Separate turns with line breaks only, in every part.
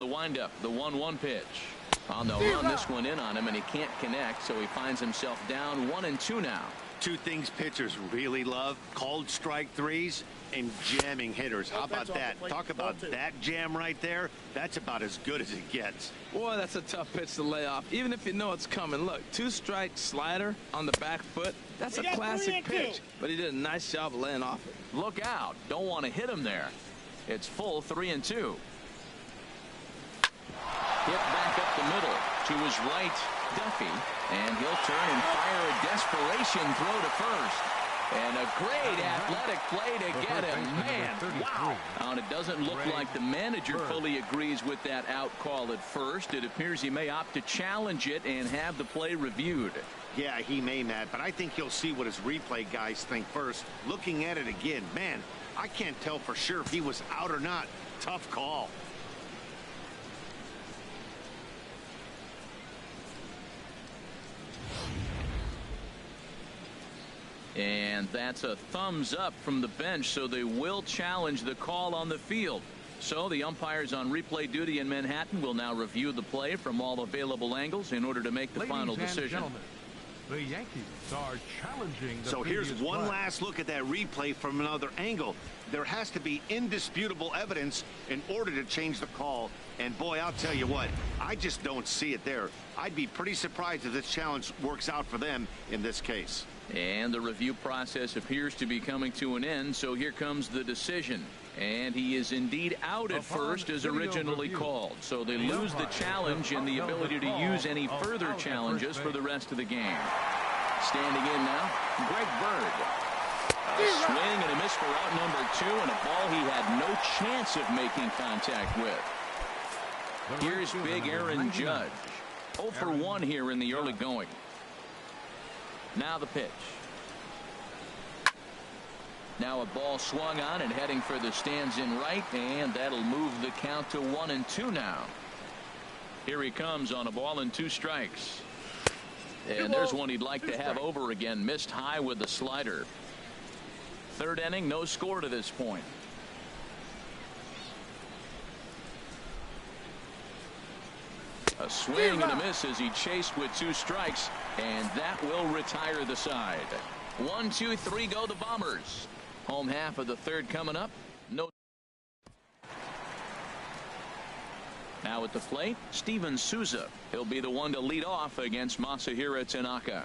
The windup, the 1-1 pitch. On the run, this one in on him, and he can't connect, so he finds himself down 1-2 now.
Two things pitchers really love: called strike threes and jamming hitters. How about that? Talk about that jam right there. That's about as good as it gets.
Boy, that's a tough pitch to lay off, even if you know it's coming. Look, 2-strike slider on the back foot. That's a classic pitch, but he did a nice job of laying off it.
Look out. Don't want to hit him there. It's full 3-2. Hit back up the middle to his right, Duffy, and he'll turn and fire a desperation throw to first. And a great athletic play to get him. Man, wow. And it doesn't look like the manager fully agrees with that out call at first. It appears he may opt to challenge it and have the play reviewed.
Yeah, he may, Matt, but I think he'll see what his replay guys think first. Looking at it again, man, I can't tell for sure if he was out or not. Tough call.
And that's a thumbs up from the bench, so they will challenge the call on the field. So the umpires on replay duty in Manhattan will now review the play from all available angles in order to make the final decision.
The Yankees are challenging the
So here's one last look at that replay from another angle. There has to be indisputable evidence in order to change the call. And boy, I'll tell you what, I just don't see it there. I'd be pretty surprised if this challenge works out for them in this case.
And the review process appears to be coming to an end, so here comes the decision. And he is indeed out at first as originally called. So they lose the challenge and the ability to use any further challenges for the rest of the game. Standing in now, Greg Bird. A swing and a miss for out number 2, and a ball he had no chance of making contact with. Here's big Aaron Judge. 0 for 1 here in the early going. Now the pitch. Now a ball swung on and heading for the stands in right, and that'll move the count to 1-2 now. Here he comes on a ball and 2 strikes. And there's one he'd like to have over again. Missed high with the slider. Third inning, no score to this point. A swing and a miss as he chased with 2 strikes, and that will retire the side. 1, 2, 3 go the Bombers. Home half of the third coming up. No. Now at the plate, Steven Souza. He'll be the one to lead off against Masahiro Tanaka.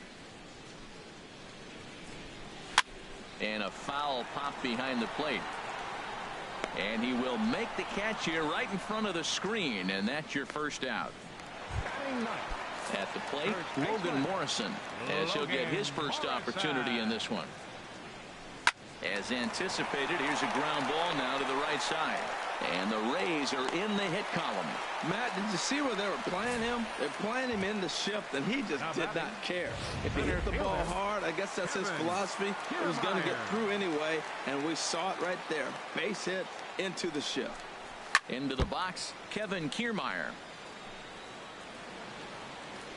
And a foul pop behind the plate. And he will make the catch here right in front of the screen, and that's your first out. At the plate, Logan Morrison, as he'll get his first opportunity in this one. As anticipated, here's a ground ball now to the right side. And the Rays are in the hit column.
Matt, did you see where they were playing him? They're playing him in the shift, and he just did not care. If he hit the ball hard, I guess that's his philosophy. It was going to get through anyway, and we saw it right there. Base hit into the shift.
Into the box, Kevin Kiermaier.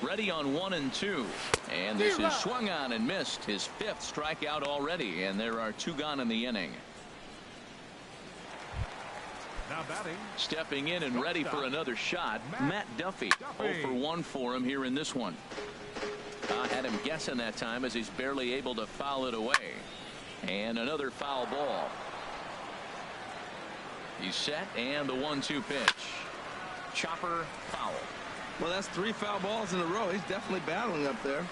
Ready on 1-2, and this is swung on and missed. His 5th strikeout already, and there are 2 gone in the inning.
Now batting.
Stepping in and ready for another shot, Matt Duffy. 0 for 1 for him here in this one. Had him guessing that time as he's barely able to foul it away. And another foul ball. He's set, and the 1-2 pitch. Chopper foul.
Well, that's 3 foul balls in a row. He's definitely battling up there.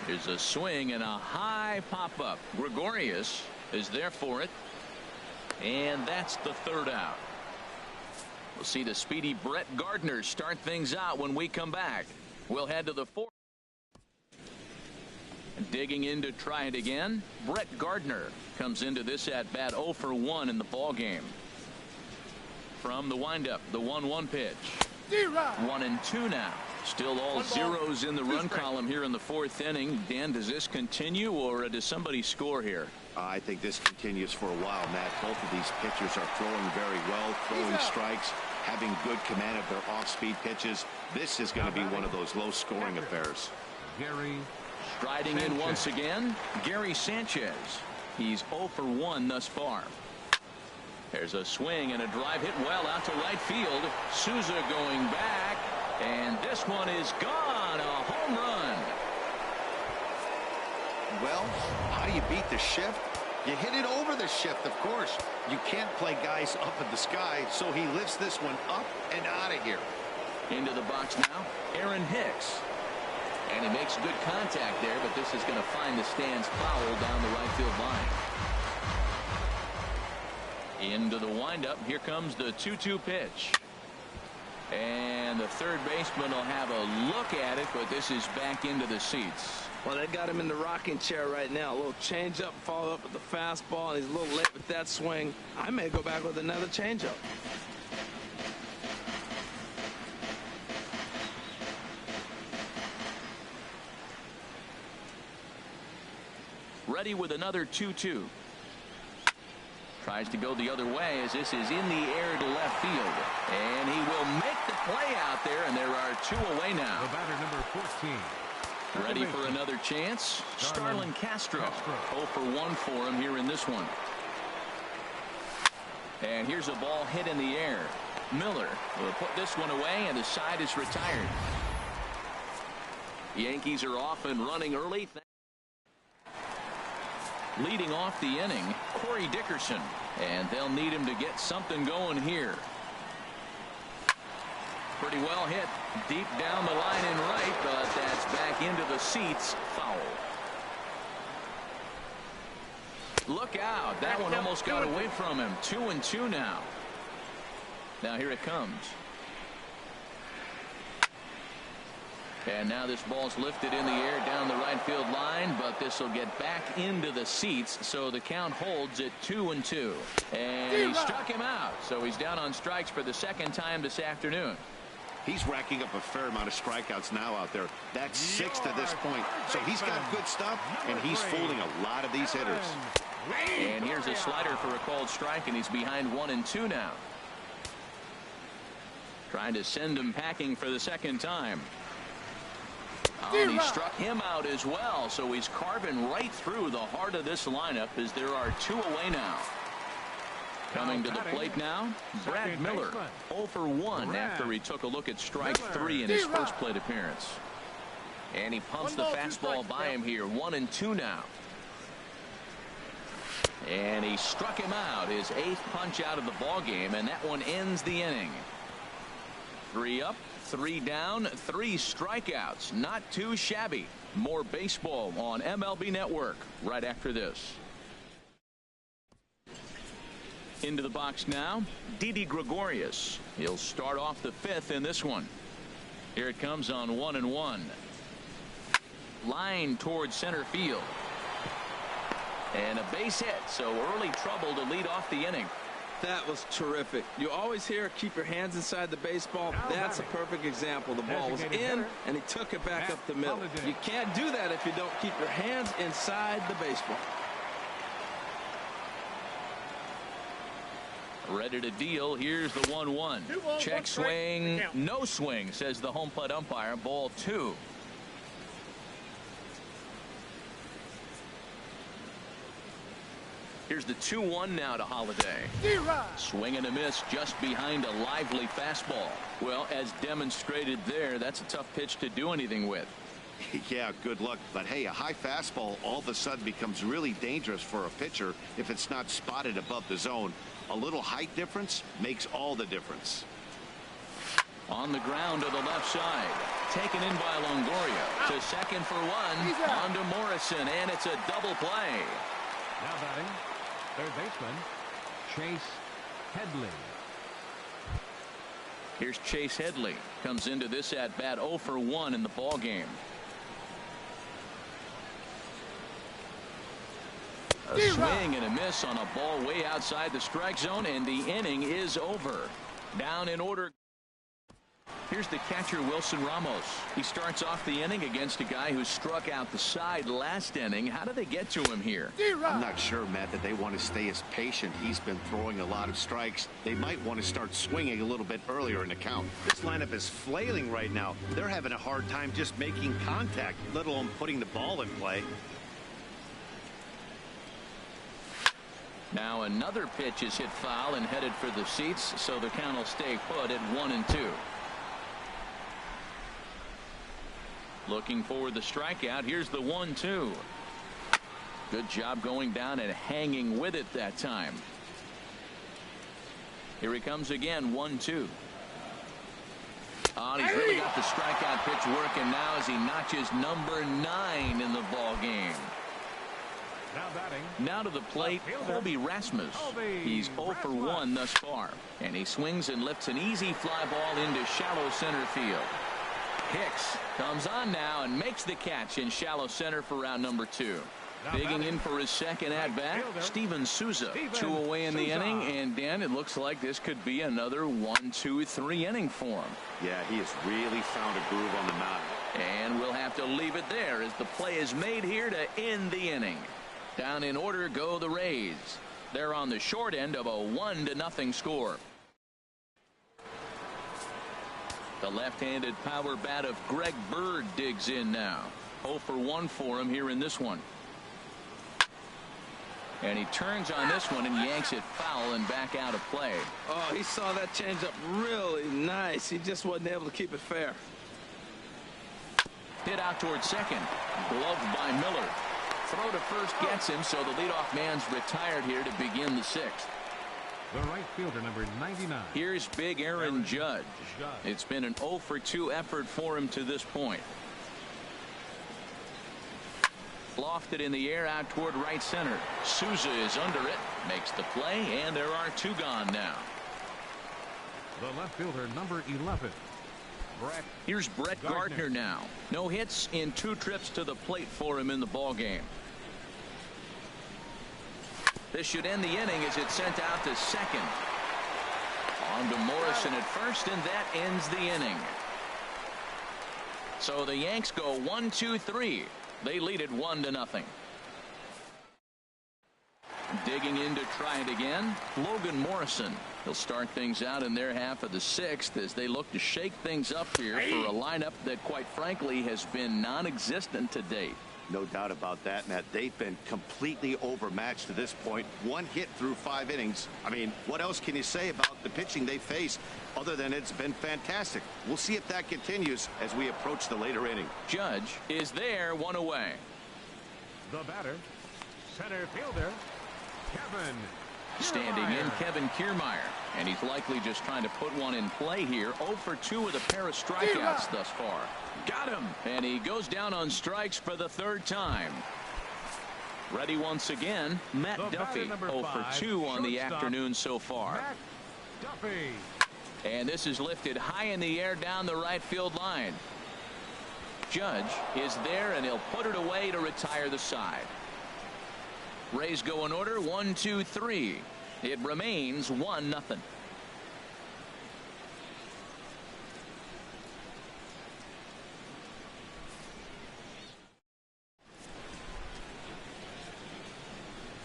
There's a swing and a high pop-up. Gregorius is there for it. And that's the 3rd out. We'll see the speedy Brett Gardner start things out when we come back. We'll head to the 4th. Digging in to try it again. Brett Gardner comes into this at-bat 0 for 1 in the ballgame. From the windup, the 1-1 pitch. 1-2 now. Still all zeros in the run column here in the 4th inning. Dan, does this continue, or does somebody score here?
I think this continues for a while, Matt. Both of these pitchers are throwing very well, throwing strikes, having good command of their off-speed pitches. This is going to be one of those low-scoring affairs.
Gary
striding in once again, Gary Sanchez. He's 0 for 1 thus far. There's a swing and a drive hit well out to right field. Souza going back, and this one is gone. A home run.
Well, how do you beat the shift? You hit it over the shift, of course. You can't play guys up in the sky, so he lifts this one up and out of here.
Into the box now, Aaron Hicks. And he makes good contact there, but this is going to find the stands foul down the right field line. Into the windup. Here comes the 2-2 pitch. And the third baseman will have a look at it, but this is back into the seats.
Well, they got him in the rocking chair right now. A little changeup, follow up with the fastball, and he's a little late with that swing. I may go back with another changeup.
Ready with another 2-2. Tries to go the other way as this is in the air to left field. And he will make the play out there, and there are 2 away now.
The batter, number 14.
Ready for another chance. Starlin Castro. 0 for 1 for him here in this one. And here's a ball hit in the air. Miller will put this one away, and the side is retired. Yankees are off and running early. Leading off the inning, Corey Dickerson, and they'll need him to get something going here. Pretty well hit deep down the line in right, but that's back into the seats. Foul. Look out. That one almost got away from him. 2-2 now. Now here it comes. And now this ball's lifted in the air down the right field line, but this will get back into the seats, so the count holds at 2-2. And he struck him out, so he's down on strikes for the second time this afternoon.
He's racking up a fair amount of strikeouts now out there. That's 6 to this point. So he's got good stuff, and he's fooling a lot of these hitters.
And here's a slider for a called strike, and he's behind 1-2 now. Trying to send him packing for the second time. Oh, and he struck him out as well, so he's carving right through the heart of this lineup as there are 2 away now. Coming to the plate now, Brad Miller, 0 for 1 after he took a look at strike 3 in his first plate appearance. And he pumps the fastball by him here, 1-2 now. And he struck him out, his 8th punch out of the ball game, and that one ends the inning. 3 up, 3 down, 3 strikeouts. Not too shabby. More baseball on MLB Network right after this. Into the box now, Didi Gregorius. He'll start off the 5th in this one. Here it comes on 1-1. Line towards center field. And a base hit, so early trouble to lead off the inning.
That was terrific. You always hear keep your hands inside the baseball. That's a perfect example. The ball was in, and he took it back up the middle. You can't do that if you don't keep your hands inside the baseball.
Ready to deal. Here's the 1-1. Check swing. No swing, says the home plate umpire. Ball 2. Here's the 2-1 now to Holiday. Swing and a miss just behind a lively fastball. Well, as demonstrated there, that's a tough pitch to do anything with.
Yeah, good luck. But hey, a high fastball all of a sudden becomes really dangerous for a pitcher if it's not spotted above the zone. A little height difference makes all the difference.
On the ground to the left side. Taken in by Longoria. To second for 1. On to Morrison, and it's a double play.
Now batting, third baseman, Chase Headley.
Here's Chase Headley. Comes into this at bat 0 for 1 in the ball game. A swing and a miss on a ball way outside the strike zone, and the inning is over. Down in order. Here's the catcher, Wilson Ramos. He starts off the inning against a guy who struck out the side last inning. How do they get to him here?
I'm not sure, Matt, that they want to stay as patient. He's been throwing a lot of strikes. They might want to start swinging a little bit earlier in the count. This lineup is flailing right now. They're having a hard time just making contact, let alone putting the ball in play.
Now another pitch is hit foul and headed for the seats, so the count will stay put at 1-2. Looking for the strikeout. Here's the 1-2. Good job going down and hanging with it that time. Here he comes again, 1-2. Oh, he's really got the strikeout pitch working now as he notches number 9 in the ball game. Now to the plate, Colby Rasmus. He's 0 for 1 thus far, and he swings and lifts an easy fly ball into shallow center field. Hicks comes on now and makes the catch in shallow center for round number 2. Digging in for his second at-bat, Steven Souza. 2 away in the inning, and Dan, it looks like this could be another 1-2-3 inning for him.
Yeah, he has really found a groove on the mound.
And we'll have to leave it there as the play is made here to end the inning. Down in order go the Rays. They're on the short end of a 1-0 score. The left-handed power bat of Greg Bird digs in now. 0 for 1 for him here in this one. And he turns on this one and yanks it foul and back out of play.
Oh, he saw that changeup really nice. He just wasn't able to keep it fair.
Hit out towards second. Gloved by Miller. Throw to first gets him, so the leadoff man's retired here to begin the 6th.
The right fielder, number 99.
Here's big Aaron Judge. It's been an 0 for 2 effort for him to this point. Lofted in the air out toward right center. Souza is under it, makes the play, and there are 2 gone now.
The left fielder, number 11.
Here's Brett Gardner now. No hits in 2 trips to the plate for him in the ball game. This should end the inning as it's sent out to second. On to Morrison at first, and that ends the inning. So the Yanks go 1-2-3. They lead it 1-0. Digging in to try it again, Logan Morrison. He'll start things out in their half of the 6th as they look to shake things up here for a lineup that, quite frankly, has been non-existent to date.
No doubt about that, Matt. They've been completely overmatched to this point. 1 hit through 5 innings. I mean, what else can you say about the pitching they face other than it's been fantastic? We'll see if that continues as we approach the later inning.
Judge is there, 1 away.
The batter, center fielder, Kevin
Standing in, Kevin Kiermaier, and he's likely just trying to put one in play here. 0 for 2 with a pair of strikeouts thus far. Got him, and he goes down on strikes for the 3rd time. Ready once again, Matt Duffy. 0 for 2 on the afternoon so far.
Matt Duffy.
And this is lifted high in the air down the right field line. Judge is there, and he'll put it away to retire the side. Rays go in order, 1-2-3. It remains 1-0.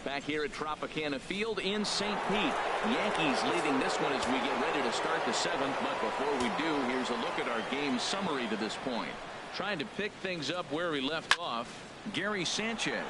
Back here at Tropicana Field in St. Pete. Yankees leading this one as we get ready to start the 7th. But before we do, here's a look at our game summary to this point. Trying to pick things up where we left off, Gary Sanchez.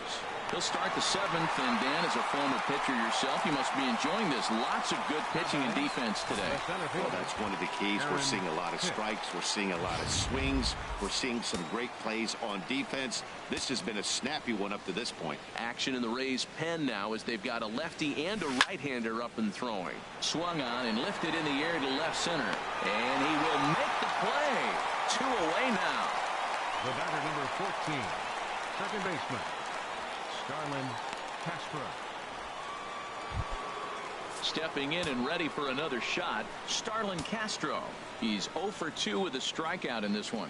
He'll start the 7th, and Dan, as a former pitcher yourself, you must be enjoying this. Lots of good pitching and defense today.
Well, that's one of the keys. We're seeing a lot of strikes. We're seeing a lot of swings. We're seeing some great plays on defense. This has been a snappy one up to this point.
Action in the Rays' pen now as they've got a lefty and a right-hander up and throwing. Swung on and lifted in the air to left center. And he will make the play. 2 away now.
The batter, number 14, second baseman, Starlin Castro.
Stepping in and ready for another shot, Starlin Castro. He's 0 for 2 with a strikeout in this one.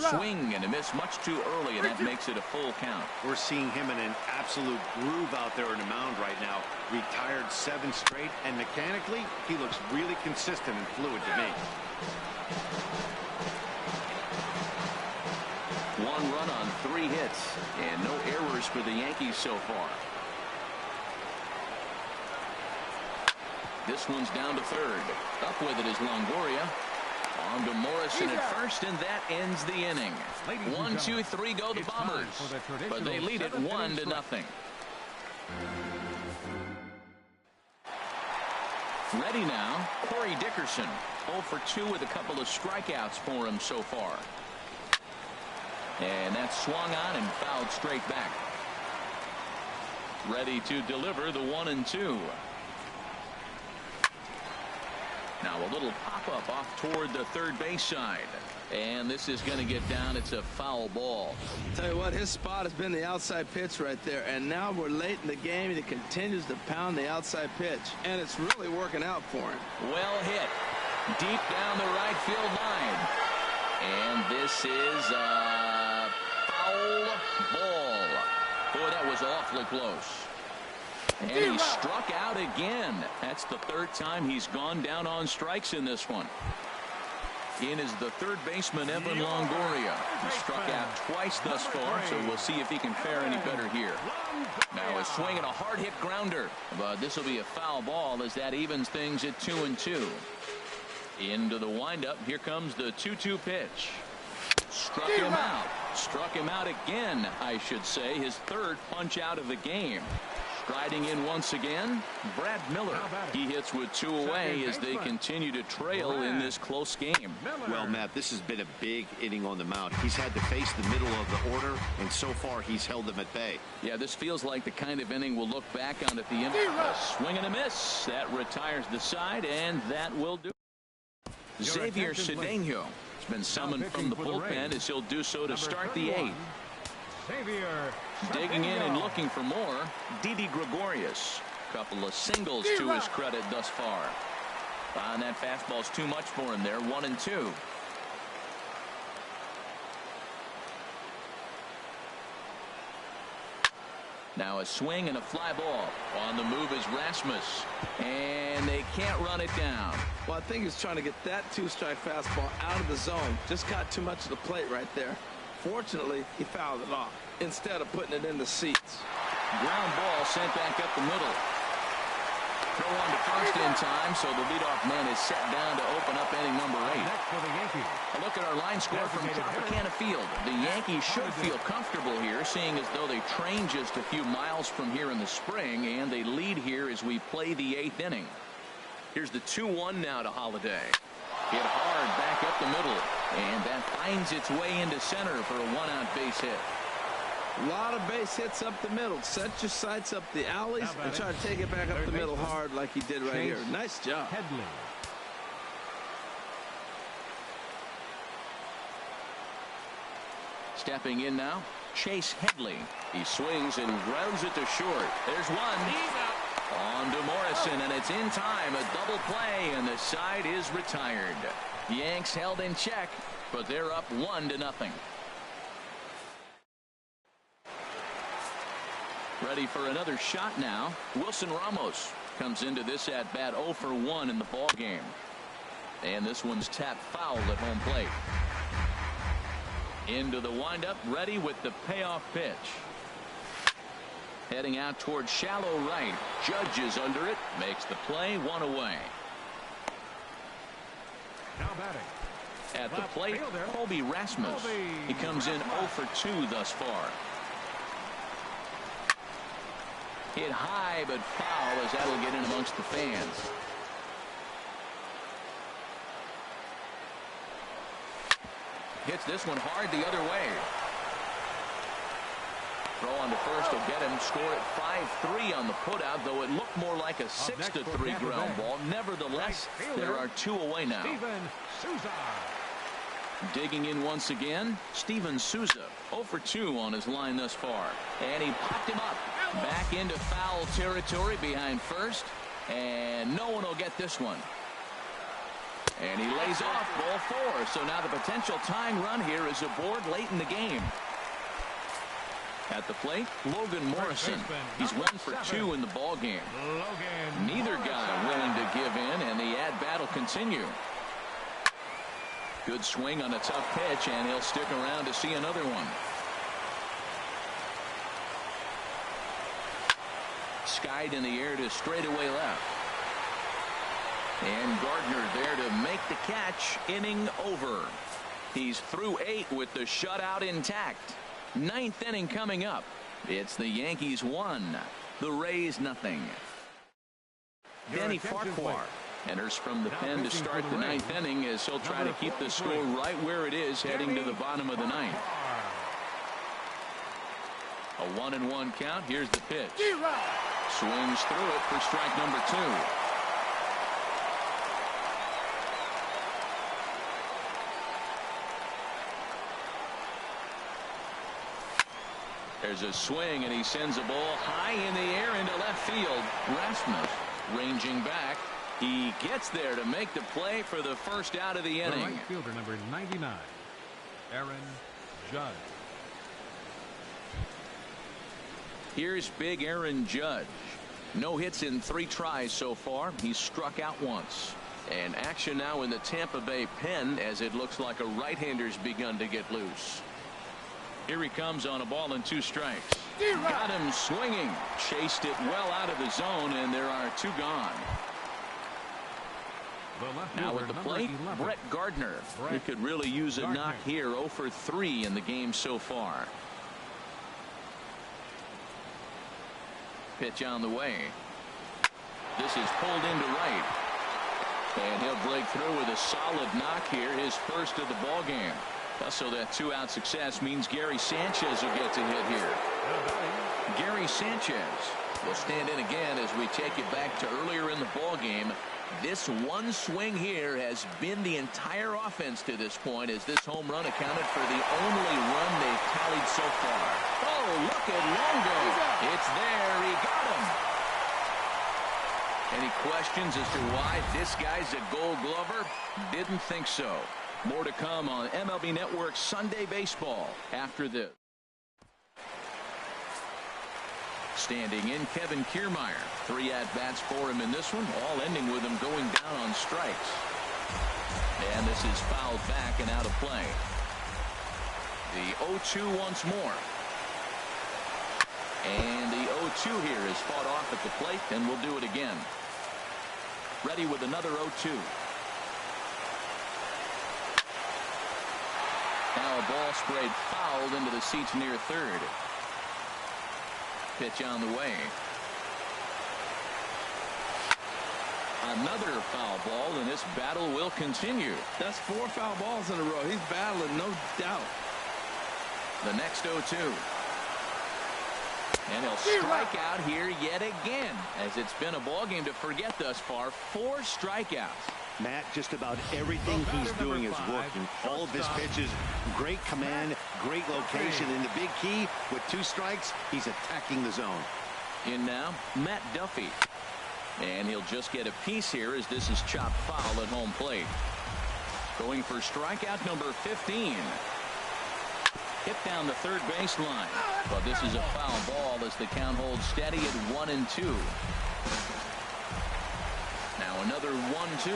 Swing and a miss much too early, and that makes it a full count.
We're seeing him in an absolute groove out there in the mound right now. Retired 7 straight, and mechanically, he looks really consistent and fluid to me.
1 run on 3 hits, and no errors for the Yankees so far. This one's down to 3rd. Up with it is Longoria. On to Morrison at first, and that ends the inning. 1-2-3 go the Bombers, but they lead it 1-0. Ready now, Corey Dickerson. 0 for 2 with a couple of strikeouts for him so far. And that's swung on and fouled straight back. Ready to deliver the 1-2. Now a little pop-up off toward the third base side. And this is going to get down. It's a foul ball.
Tell you what, his spot has been the outside pitch right there. And now we're late in the game, and he continues to pound the outside pitch. And it's really working out for him.
Well hit. Deep down the right field line. And this is a foul ball. Boy, that was awfully close. And he struck out again. That's the third time he's gone down on strikes in this one. In is the third baseman, Evan Longoria. He struck out twice thus far, so we'll see if he can fare any better here. Now a swing and a hard hit grounder, but this will be a foul ball as that evens things at 2-2. Into the windup. Here comes the 2-2 pitch. Struck him out. Struck him out again, I should say. His third punch out of the game. Striding in once again, Brad Miller. He hits with 2 away as they continue to trail in this close game.
Well, Matt, this has been a big inning on the mound. He's had to face the middle of the order, and so far he's held them at bay.
Yeah, this feels like the kind of inning we'll look back on at the end. A swing and a miss. That retires the side, and that will do. Xavier Cedeno has been summoned from the bullpen as he'll do so to start the 8th. Digging in and looking for more, Didi Gregorius. Couple of singles to his credit thus far. And that fastball's too much for him there. 1-2. Now a swing and a fly ball. On the move is Rasmus. And they can't run it down.
Well, I think he's trying to get that 2-strike fastball out of the zone. Just got too much of the plate right there. Fortunately, he fouled it off instead of putting it in the seats.
Ground ball sent back up the middle. Throw on to first in time, so the leadoff man is set down to open up inning number 8. A look at our line score from Tropicana Field. The Yankees should feel comfortable here, seeing as though they trained just a few miles from here in the spring, and they lead here as we play the 8th inning. Here's the 2-1 now to Holiday. Hit hard back up the middle, and that finds its way into center for a 1-out base hit.
A lot of base hits up the middle. Set your sights up the alleys and try to take it back up the middle hard like he did right here. Nice job.
Stepping in now, Chase Headley. He swings and grounds it to short. There's one. On to Morrison, and it's in time. A double play, and the side is retired. Yanks held in check, but they're up 1-0. Ready for another shot now. Wilson Ramos comes into this at bat 0 for 1 in the ball game. And this one's tapped foul at home plate. Into the windup, ready with the payoff pitch. Heading out towards shallow right. Judge is under it. Makes the play. 1 away.
Now batting.
At the plate, Colby Rasmus. He comes in 0 for 2 thus far. Hit high, but foul as that'll get in amongst the fans. Hits this one hard the other way. Throw on to first will get him. Score at 5-3 on the putout, though it looked more like a 6-3 ground ball. Nevertheless, there are 2 away now. Digging in once again, Steven Souza. 0 for 2 on his line thus far. And he popped him up. Back into foul territory behind first. And no one will get this one. And he lays off ball 4. So now the potential tying run here is aboard late in the game. At the plate, Logan Morrison. He's 1 for 2 in the ball game. Neither guy willing to give in, and the at-bat will continue. Good swing on a tough pitch, and he'll stick around to see another one. Skied in the air to straightaway left. And Gardner there to make the catch. Inning over. He's through 8 with the shutout intact. 9th inning coming up. It's the Yankees 1 The Rays nothing. Danny Farquhar enters from the pen to start the ninth inning as he'll try to keep the score right where it is heading to the bottom of the ninth. A 1-1 count. Here's the pitch. Swings through it for strike number 2. There's a swing, and he sends a ball high in the air into left field. Rasmus ranging back. He gets there to make the play for the first out of the inning.
Right fielder number 99, Aaron Judge.
Here's big Aaron Judge. No hits in 3 tries so far. He's struck out once. And action now in the Tampa Bay pen as it looks like a right-hander's begun to get loose. Here he comes on a ball and 2 strikes. Got him swinging. Chased it well out of the zone, and there are 2 gone. Now with the plate, Brett Gardner. He could really use a knock here. 0 for 3 in the game so far. Pitch on the way. This is pulled into right. And he'll break through with a solid knock here, his first of the ball game. So that 2-out success means Gary Sanchez will get to hit here. Gary Sanchez will stand in again as we take it back to earlier in the ball game. This one swing here has been the entire offense to this point, as this home run accounted for the only run they've tallied so far. Oh, look at Longo. It's there. He got him. Any questions as to why this guy's a Gold Glover? Didn't think so. More to come on MLB Network Sunday Baseball after this. Standing in, Kevin Kiermaier. 3 at-bats for him in this one, all ending with him going down on strikes. And this is fouled back and out of play. The 0-2 once more. And the 0-2 here is fought off at the plate, and we'll do it again. Ready with another 0-2. Now a ball sprayed fouled into the seats near third. Pitch on the way. Another foul ball, and this battle will continue.
That's 4 foul balls in a row. He's battling, no doubt.
The next 0-2. And he'll strike out here yet again, as it's been a ball game to forget thus far. 4 strikeouts.
Matt, just about everything he's doing is working. All of his pitches, great command, great location, and the big key, with 2 strikes, he's attacking the zone.
In now, Matt Duffy. And he'll just get a piece here as this is chopped foul at home plate. Going for strikeout number 15. Hit down the third baseline. But this is a foul ball as the count holds steady at 1-2. Now another 1-2.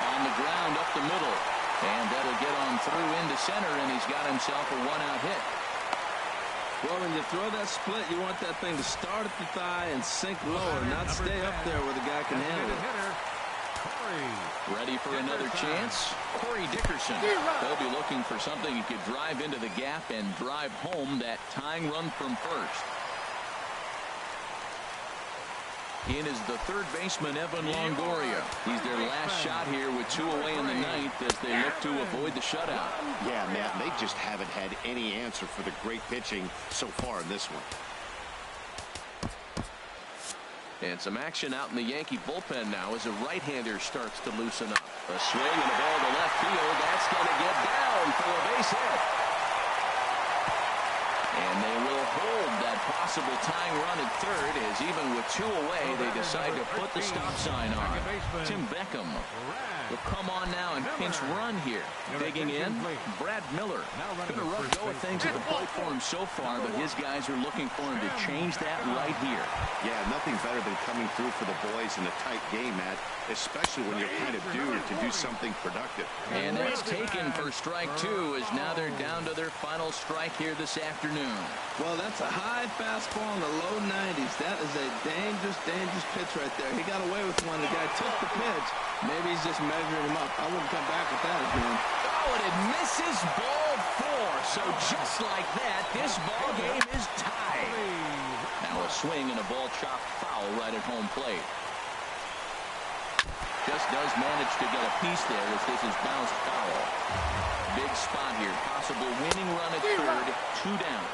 On the ground up the middle. And that'll get on through into center, and he's got himself a 1-out hit.
Well, when you throw that split, you want that thing to start at the thigh and sink lower, not stay up there where the guy can handle it.
Ready for another chance? Corey Dickerson. They'll be looking for something he could drive into the gap and drive home that tying run from first. In is the third baseman, Evan Longoria. He's their last shot here with 2 away in the ninth as they look to avoid the shutout.
Yeah, Matt, they just haven't had any answer for the great pitching so far in this one.
And some action out in the Yankee bullpen now as a right-hander starts to loosen up. A swing and a ball to left field. That's going to get down for a base hit. And they will hold that possible tying run at third as even with 2 away, they decide to put the stop sign on. Tim Beckham will come on now and pinch run here. Digging in, Brad Miller. Been a rough go of things at the plate for him so far, but his guys are looking for him to change that right here.
Yeah, nothing better than coming through for the boys in a tight game, Matt, especially when you're kind of due to do something productive.
And that's taken for strike 2 as now they're down to their final strike here this afternoon.
Well, that's a high fastball in the low 90s. That is a dangerous, dangerous pitch right there. He got away with one. The guy took the pitch. Maybe he's just measuring him up. I wouldn't come back with that again.
Oh, and it misses ball 4. more. So just like that, this ball game is tied. Now a swing and a ball chopped foul right at home plate. Just does manage to get a piece there as this is bounced foul. Big spot here. Possible winning run at third. 2 down.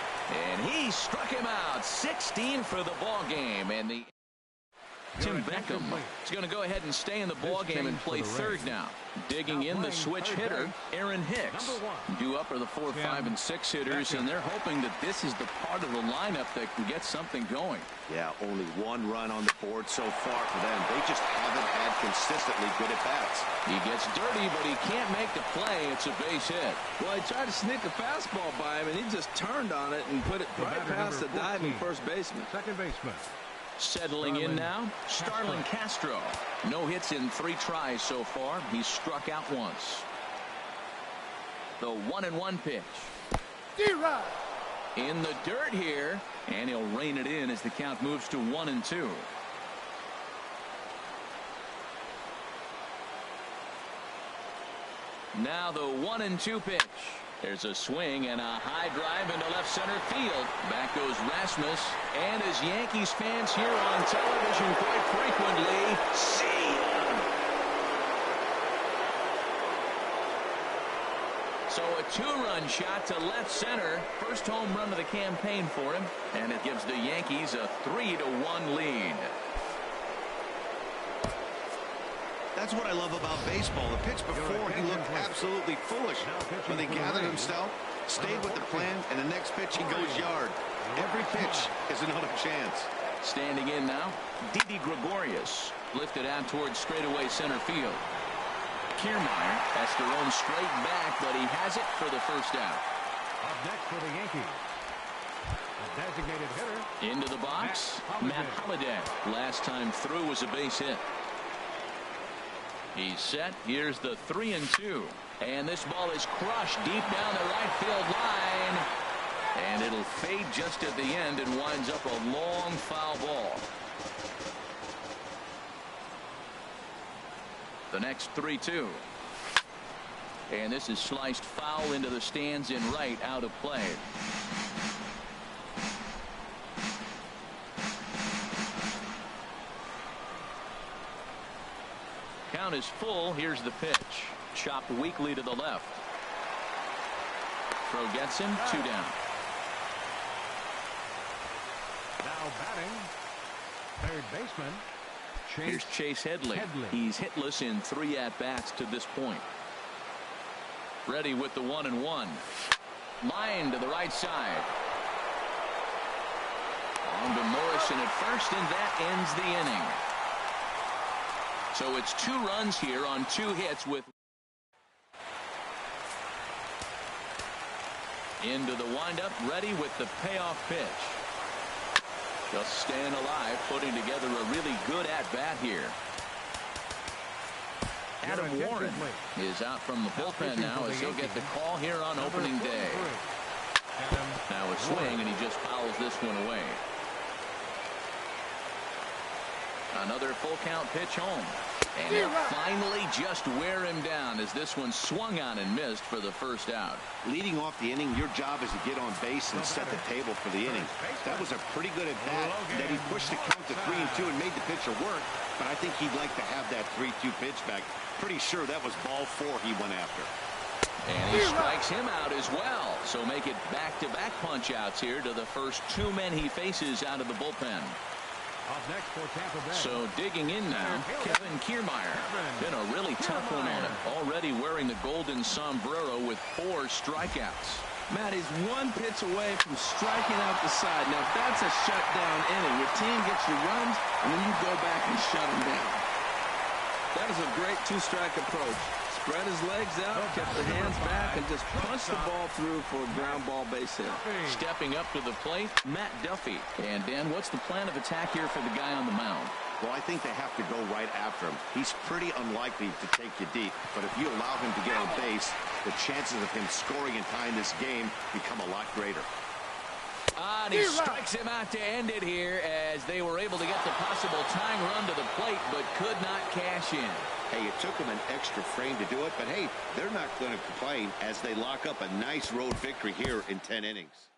And he struck him out. 16 for the ball game. And the Tim Beckham is going to go ahead and stay in the ball game and play third now. Digging in the switch hitter, Aaron Hicks. Due up are the 4, 5, and 6 hitters, and they're hoping that this is the part of the lineup that can get something going.
Yeah, only 1 run on the board so far for them. They just haven't had consistently good at-bats.
He gets dirty, but he can't make the play. It's a base hit.
Well, he tried to sneak a fastball by him, and he just turned on it and put it right past the diving first baseman.
Second baseman.
Settling in now, Starlin Castro. No hits in 3 tries so far. He's struck out once. The 1-1 pitch. In the dirt here, and he'll rein it in as the count moves to 1-2. Now the 1-2 pitch. There's a swing and a high drive into left center field. Back goes Rasmus. And as Yankees fans here on television quite frequently, see ya! So a 2-run shot to left center. First home run of the campaign for him. And it gives the Yankees a 3-1 lead.
That's what I love about baseball. The pitch before, he looked absolutely foolish. When they gathered himself, stayed with the plan, and the next pitch he goes yard. Every pitch is another chance.
Standing in now, Didi Gregorius. Lifted out towards straightaway center field. Kiermaier has to run straight back, but he has it for the first out.
Up next for the Yankees, a designated hitter.
Into the box, Matt Holliday. Last time through was a base hit. He's set. Here's the 3-2. And this ball is crushed deep down the right field line. And it'll fade just at the end and winds up a long foul ball. The next 3-2. And this is sliced foul into the stands in right, out of play. Count is full. Here's the pitch. Chopped weakly to the left. Throw gets him. 2 down.
Now batting, third baseman.
Here's Chase Headley. He's hitless in 3 at-bats to this point. Ready with the 1-1. Line to the right side. On to Morrison at first, and that ends the inning. So it's 2 runs here on 2 hits with into the windup, ready with the payoff pitch. Just staying alive, putting together a really good at-bat here. Adam Warren is out from the bullpen now as he'll get the call here on opening day. Now a swing, and he just fouls this one away. Another full count pitch home. And he'll finally just wear him down as this one swung on and missed for the first out.
Leading off the inning, your job is to get on base and set the table for the inning. That was a pretty good at-bat that he pushed the count to 3-2 and made the pitcher work, but I think he'd like to have that 3-2 pitch back. Pretty sure that was ball 4 he went after.
And he strikes him out as well. So make it back-to-back punch-outs here to the first 2 men he faces out of the bullpen.
Up next for Tampa Bay.
So digging in now, Kevin Kiermaier. Been a really tough one on him. Already wearing the golden sombrero with 4 strikeouts.
Matt, he's 1 pitch away from striking out the side. Now, that's a shutdown inning. Your team gets your runs, and then you go back and shut them down. That is a great 2-strike approach. Spread his legs out, kept the hands back, and just punched the ball through for a ground ball base hit.
Stepping up to the plate, Matt Duffy. And, Dan, what's the plan of attack here for the guy on the mound?
Well, I think they have to go right after him. He's pretty unlikely to take you deep, but if you allow him to get on base, the chances of him scoring and tying this game become a lot greater.
And he strikes him out to end it here as they were able to get the possible tying run to the plate, but could not cash in.
Hey, it took them an extra frame to do it, but hey, they're not going to complain as they lock up a nice road victory here in 10 innings.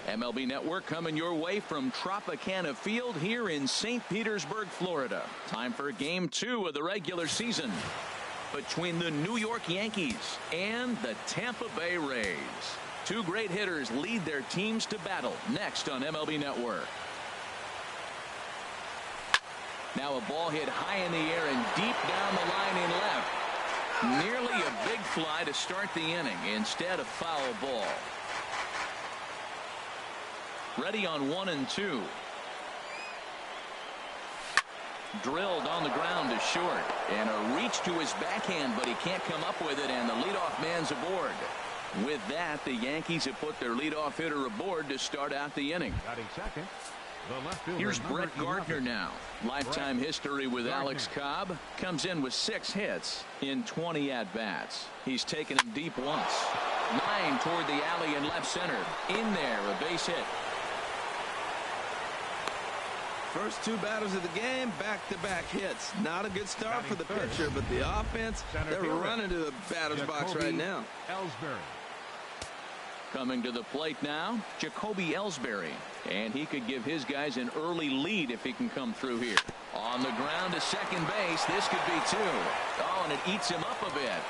MLB Network coming your way from Tropicana Field here in St. Petersburg, Florida. Time for Game 2 of the regular season between the New York Yankees and the Tampa Bay Rays. Two great hitters lead their teams to battle next on MLB Network. Now a ball hit high in the air and deep down the line in left. Nearly a big fly to start the inning. Instead, a foul ball. Ready on 1 and 2. Drilled on the ground to short. And a reach to his backhand, but he can't come up with it, and the leadoff man's aboard. With that, the Yankees have put their leadoff hitter aboard to start out the inning.
Batting second, the left fielder,
Here's Brett Gardner now. Lifetime history with
Gardner.
Alex Cobb. Comes in with 6 hits in 20 at-bats. He's taken him deep once. Line toward the alley in left center. In there, a base hit.
First 2 batters of the game, back-to-back hits. Not a good start for the pitcher, but the offense, they're running to the batter's box right now.
Ellsbury.
Coming to the plate now, Jacoby Ellsbury. And he could give his guys an early lead if he can come through here. On the ground to second base, this could be 2. Oh, and it eats him up a bit.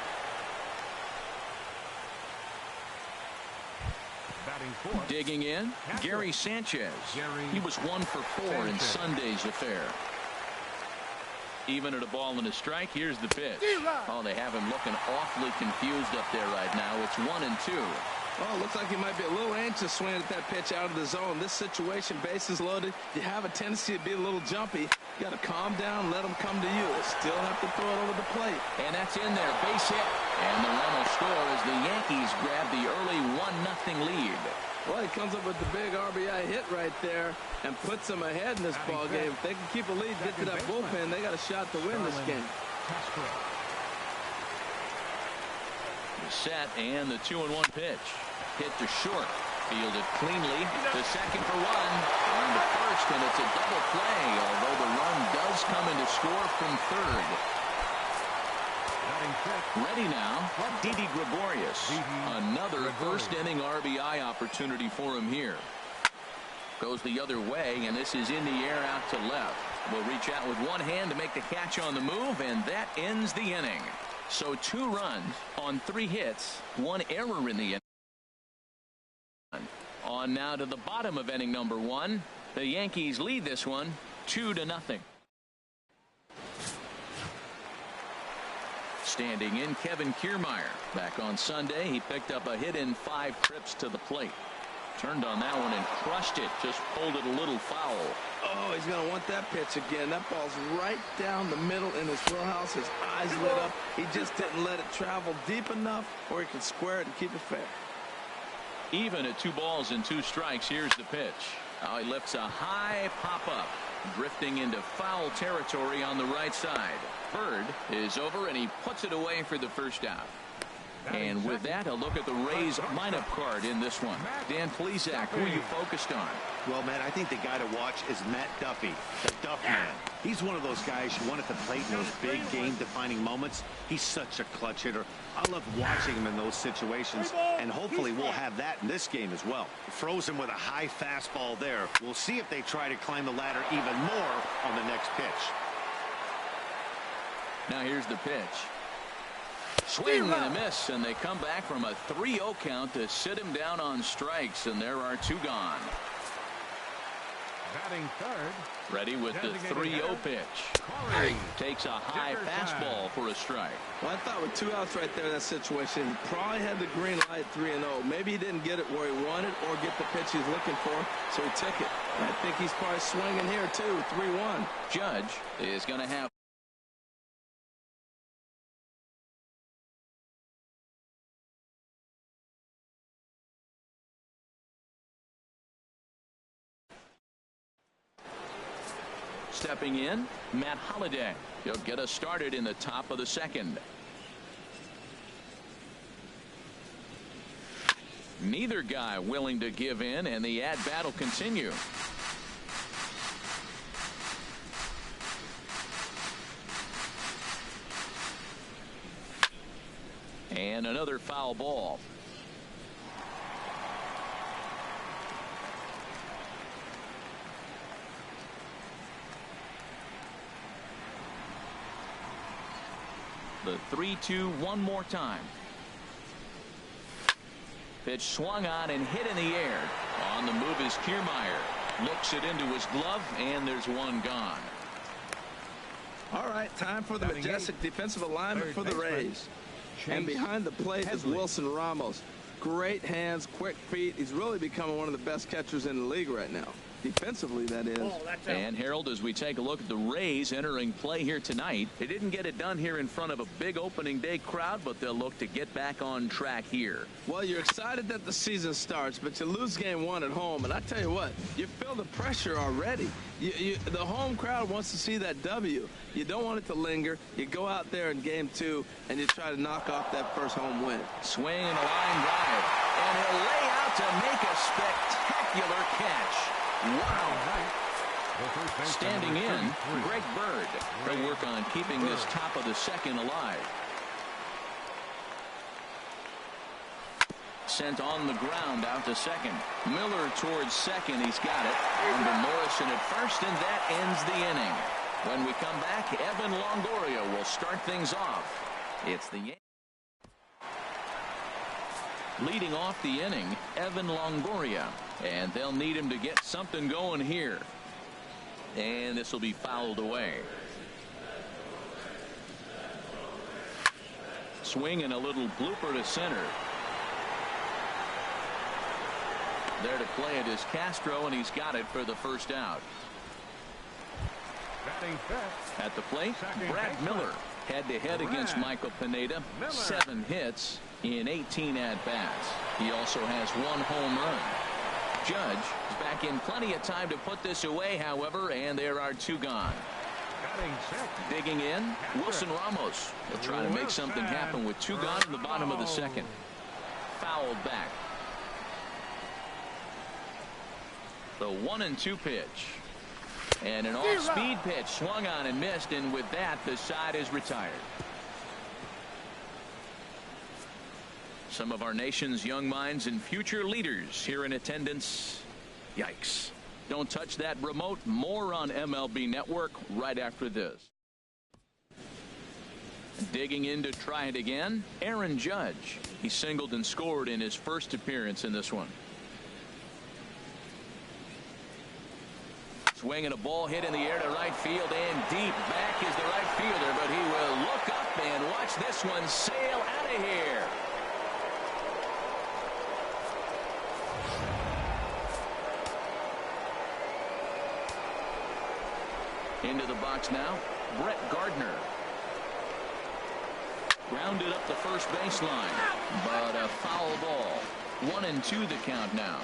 Digging in, Gary Sanchez. He was 1 for 4 in Sunday's affair. Even at a ball and a strike, here's the pitch. Oh, they have him looking awfully confused up there right now. It's 1 and 2.
Oh, looks like he might be a little anxious swinging at that pitch out of the zone. This situation, bases loaded, you have a tendency to be a little jumpy. You got to calm down, let him come to you. Still have to throw it over the plate.
And that's in there, base hit. And the run will score as the Yankees grab the early 1-0 lead.
Well, he comes up with the big RBI hit right there and puts them ahead in this ball game. If they can keep a lead, get to that bullpen, they got a shot to win this game.
The set and the 2-1 pitch. Hit to short. Fielded cleanly. To second for 1. On to first, and it's a double play, although the run does come in to score from third. Ready now, Didi Gregorius. Another first-inning RBI opportunity for him here. Goes the other way, and this is in the air out to left. Will reach out with one hand to make the catch on the move, and that ends the inning. So 2 runs on 3 hits, 1 error in the inning. On now to the bottom of inning number 1. The Yankees lead this one 2-0. Standing in, Kevin Kiermaier. Back on Sunday, he picked up a hit in 5 trips to the plate. Turned on that one and crushed it. Just pulled it a little foul.
Oh, he's going to want that pitch again. That ball's right down the middle in his wheelhouse. His eyes lit up. He just didn't let it travel deep enough where he could square it and keep it fair.
Even at 2 balls and 2 strikes, here's the pitch. Oh, he lifts a high pop-up. Drifting into foul territory on the right side. Bird is over, and he puts it away for the first out. And with that, a look at the Rays lineup card in this one. Dan Plesac, who are you focused on?
Well, man, I think the guy to watch is Matt Duffy, the Duff Man. He's one of those guys you want at the plate in those big game-defining moments. He's such a clutch hitter. I love watching him in those situations, and hopefully we'll have that in this game as well. Frozen with a high fastball there. We'll see if they try to climb the ladder even more on the next pitch.
Now here's the pitch. Swing and a miss, and they come back from a 3-0 count to sit him down on strikes, and there are 2 gone.
Batting third.
Ready with the 3-0 pitch. Takes a high fastball for a strike.
Well, I thought with 2 outs right there in that situation, he probably had the green light 3-0. Maybe he didn't get it where he wanted or get the pitch he's looking for, so he took it. And I think he's probably swinging here, too, 3-1.
Judge is going to have stepping in, Matt Holliday. He'll get us started in the top of the second. Neither guy willing to give in, and the at-bat will continue. And another foul ball. The 3-2 one more time. Pitch swung on and hit in the air. On the move is Kiermaier. Looks it into his glove, and there's 1 gone.
All right, time for the majestic defensive alignment for the Rays. And behind the plate is Wilson Ramos. Great hands, quick feet. He's really becoming one of the best catchers in the league right now. Defensively, that is.
And Harold, as we take a look at the Rays entering play here tonight, they didn't get it done here in front of a big opening day crowd, but they'll look to get back on track here.
Well, you're excited that the season starts, but you lose game 1 at home, and I tell you what, you feel the pressure already. The home crowd wants to see that W. You don't want it to linger. You go out there in game 2 and you try to knock off that first home win.
Swing and a line drive, and he'll lay out to make a spectacular catch. Wow. Standing in, Greg Bird. He'll work on keeping this top of the second alive. Sent on the ground out to second. Miller towards second. He's got it. Under Morrison at first, and that ends the inning. When we come back, Evan Longoria will start things off. It's the Yankees. Leading off the inning, Evan Longoria, and they'll need him to get something going here. And this will be fouled away. Swing and a little blooper to center. There to play it is Castro, and he's got it for the first out. At the plate, Brad Miller head-to-head against Michael Pineda. 7 hits in 18 at-bats. He also has 1 home run. Judge is back in plenty of time to put this away, however, and there are 2 gone. Digging in, Wilson Ramos will try to make something happen with 2 gone in the bottom of the second. Fouled back. The 1-2 pitch. And an off-speed pitch swung on and missed, and with that, the side is retired. Some of our nation's young minds and future leaders here in attendance. Yikes. Don't touch that remote. More on MLB Network right after this. Digging in to try it again, Aaron Judge. He singled and scored in his first appearance in this one. Swing and a ball hit in the air to right field, and deep back is the right fielder, but he will look up and watch this one sail out of here. Into the box now, Brett Gardner. Grounded up the first baseline, but a foul ball. 1-2 the count now.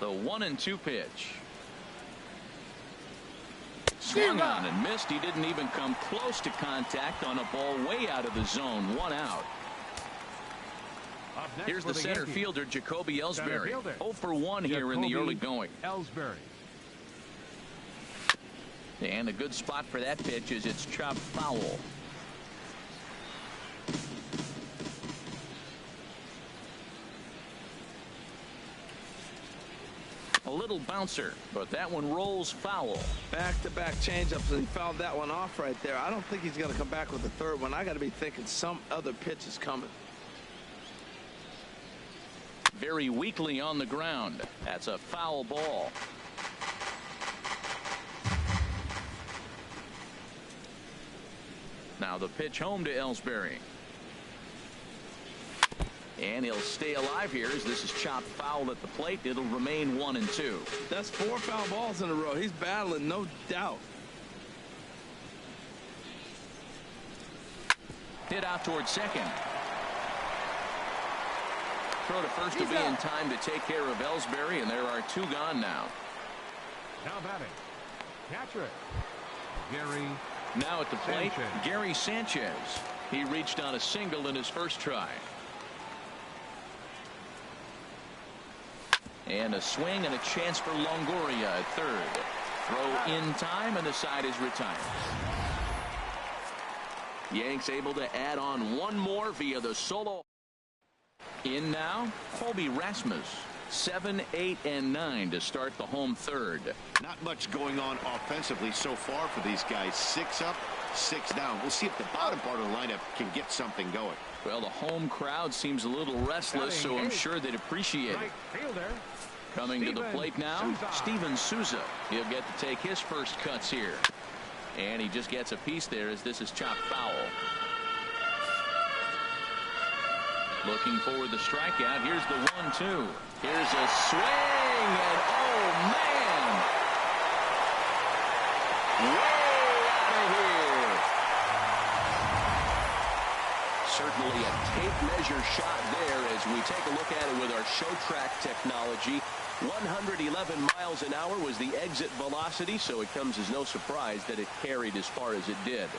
The 1-2 pitch. Swung on and missed. He didn't even come close to contact on a ball way out of the zone. 1 out. Here's the center fielder, Jacoby Ellsbury. 0 for 1 here in the early going.
Ellsbury.
And a good spot for that pitch is it's chopped foul. A little bouncer, but that one rolls foul.
Back-to-back changeups, and he fouled that one off right there. I don't think he's going to come back with the third one. I got to be thinking some other pitch is coming.
Very weakly on the ground. That's a foul ball. Now the pitch home to Ellsbury. And he'll stay alive here as this is chopped foul at the plate. It'll remain 1 and 2.
That's 4 foul balls in a row. He's battling, no doubt.
Hit out towards second. Throw to first will be in time to take care of Ellsbury, and there are 2 gone now.
Now batting. Catcher. Gary.
Now at the plate,
Sanchez.
Gary Sanchez. He reached on a single in his first try. And a swing and a chance for Longoria at third. Throw in time, and the side is retired. Yanks able to add on 1 more via the solo. In now, Colby Rasmus. 7, 8, and 9 to start the home third.
Not much going on offensively so far for these guys. 6 up, 6 down. We'll see if the bottom part of the lineup can get something going.
Well, the home crowd seems a little restless, so I'm sure they'd appreciate it. Coming to the plate now, Steven Souza. He'll get to take his first cuts here. And he just gets a piece there as this is chopped foul. Looking for the strikeout. Here's the 1-2. Here's a swing, and oh man, way out of here. Certainly a tape measure shot there as we take a look at it with our show track technology. 111 miles an hour was the exit velocity, so it comes as no surprise that it carried as far as it did.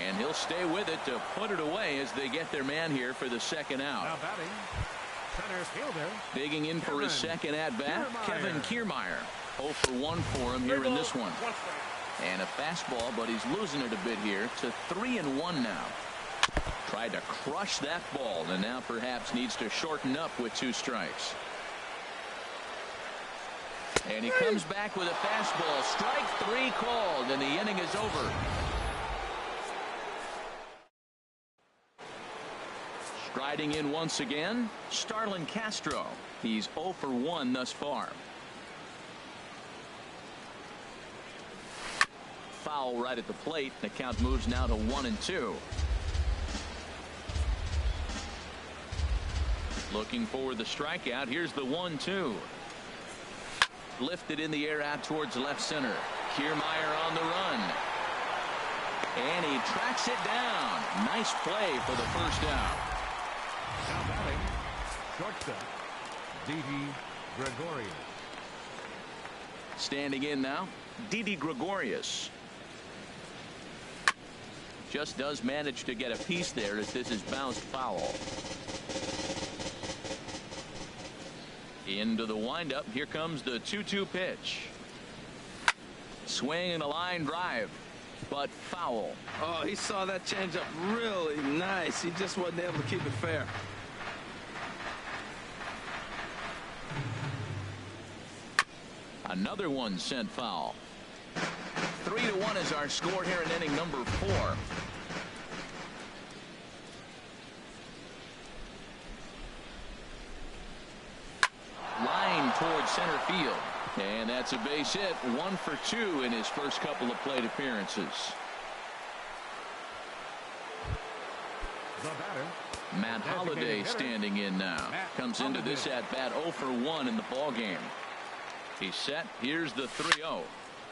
And he'll stay with it to put it away as they get their man here for the second out.
Now batting, center fielder.
Digging in for his second at-bat, Kevin Kiermaier. 0 for 1 for him here in this one. And a fastball, but he's losing it a bit here to 3-1 now. Tried to crush that ball, and now perhaps needs to shorten up with 2 strikes. And he comes back with a fastball. Strike 3 called, and the inning is over. Striding in once again, Starlin Castro. He's 0 for 1 thus far. Foul right at the plate. The count moves now to 1-2. Looking for the strikeout. Here's the 1-2. Lifted in the air out towards left center. Kiermaier on the run. And he tracks it down. Nice play for the first out.
Now batting, shortstop, Didi Gregorius.
Standing in now, Didi Gregorius. Just does manage to get a piece there as this is bounced foul. Into the windup. Here comes the 2-2 pitch. Swing and a line drive, but foul.
Oh, he saw that changeup really nice. He just wasn't able to keep it fair.
Another one sent foul. 3-1 is our score here in inning number 4. Line towards center field. And that's a base hit. 1 for 2 in his first couple of plate appearances.
The batter,
Matt Holliday standing in now. Comes into this at bat 0 for 1 in the ball game. He's set. Here's the 3-0.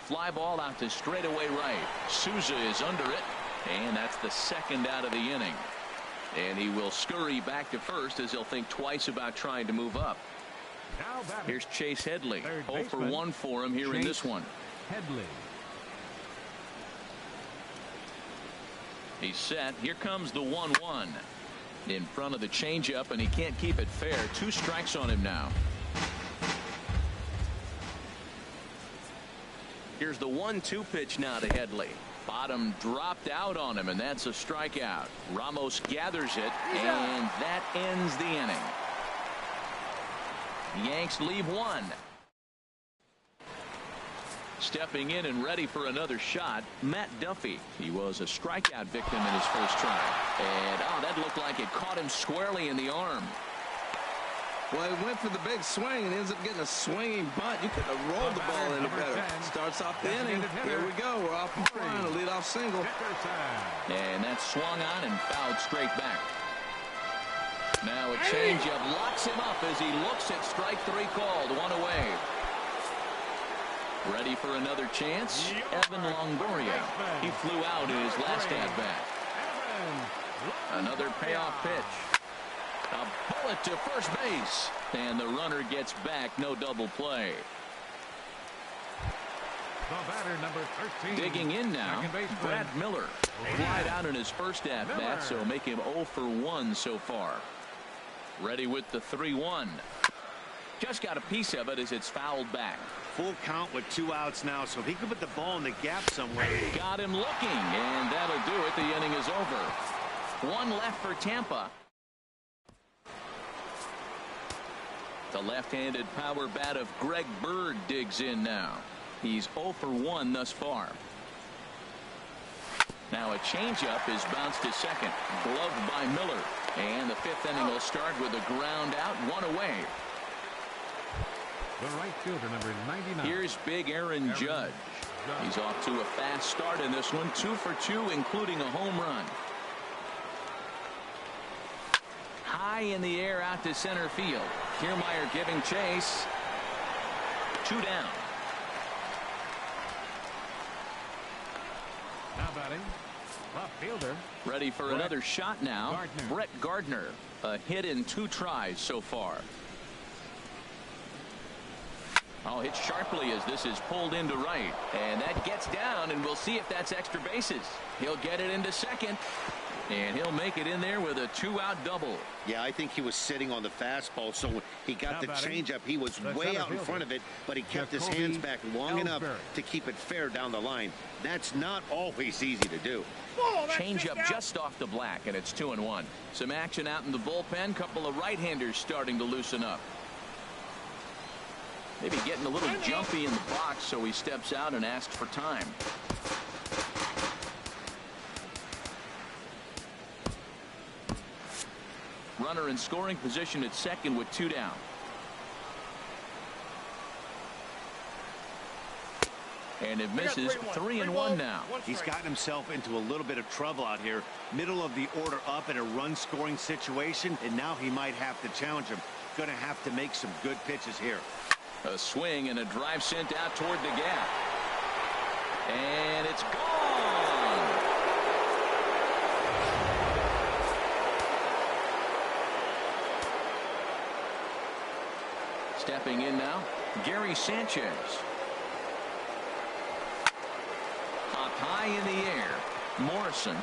Fly ball out to straightaway right. Souza is under it, and that's the second out of the inning. And he will scurry back to first as he'll think twice about trying to move up.
now batting,
Here's Chase Headley.
Third
0 for
baseman,
1 for him here in this one.
Headley.
He's set. Here comes the 1-1 in front of the changeup, and he can't keep it fair. 2 strikes on him now.
Here's the 1-2 pitch now to Headley.
Bottom dropped out on him, and that's a strikeout. Ramos gathers it, and that ends the inning. Yanks leave 1. Stepping in and ready for another shot, Matt Duffy. He was a strikeout victim in his first try. And, that looked like it caught him squarely in the arm.
Well, he went for the big swing and ends up getting a swinging bunt. You could have rolled the ball any better. Starts off the inning. Here we go. We're off and flying. A leadoff single.
And that's swung on and fouled straight back. Now a changeup locks him up as he looks at strike 3 called. 1 away. Ready for another chance? Evan Longoria. He flew out in his last at-bat. Another payoff pitch. A bullet to first base. And the runner gets back. No double play.
The batter, number 13.
Digging in now, Brad Miller. Flied out in his first at-bat, so make him 0 for 1 so far. Ready with the 3-1. Just got a piece of it as it's fouled back.
Full count with 2 outs now, so if he could put the ball in the gap somewhere.
Got him looking, and that'll do it. The inning is over. 1 left for Tampa. The left-handed power bat of Greg Bird digs in now. He's 0 for 1 thus far. Now a changeup is bounced to second. Gloved by Miller. And the 5th inning will start with a ground out. 1 away.
The right fielder, number 99.
Here's big Aaron Judge. He's off to a fast start in this one. 2 for 2, including a home run. High in the air out to center field. Kiermaier giving chase. 2 down.
Now batting, left fielder.
Ready for another shot now. Brett Gardner. A hit in 2 tries so far. Hit sharply as this is pulled into right. And that gets down, and we'll see if that's extra bases. He'll get it into second. And he'll make it in there with a 2-out double.
Yeah, I think he was sitting on the fastball, so when he got the changeup, he was way out in front of it, but he kept his hands back long enough to keep it fair down the line. That's not always easy to do.
Changeup just off the black, and it's 2-1. Some action out in the bullpen. Couple of right-handers starting to loosen up. Maybe getting a little jumpy in the box, so he steps out and asks for time. Runner in scoring position at second with 2 down. And it misses. 3-1 now.
He's gotten himself into a little bit of trouble out here. Middle of the order up in a run scoring situation, and now he might have to challenge him. Going to have to make some good pitches here.
A swing and a drive sent out toward the gap. And it's gone. Stepping in now, Gary Sanchez. Up high in the air. Morrison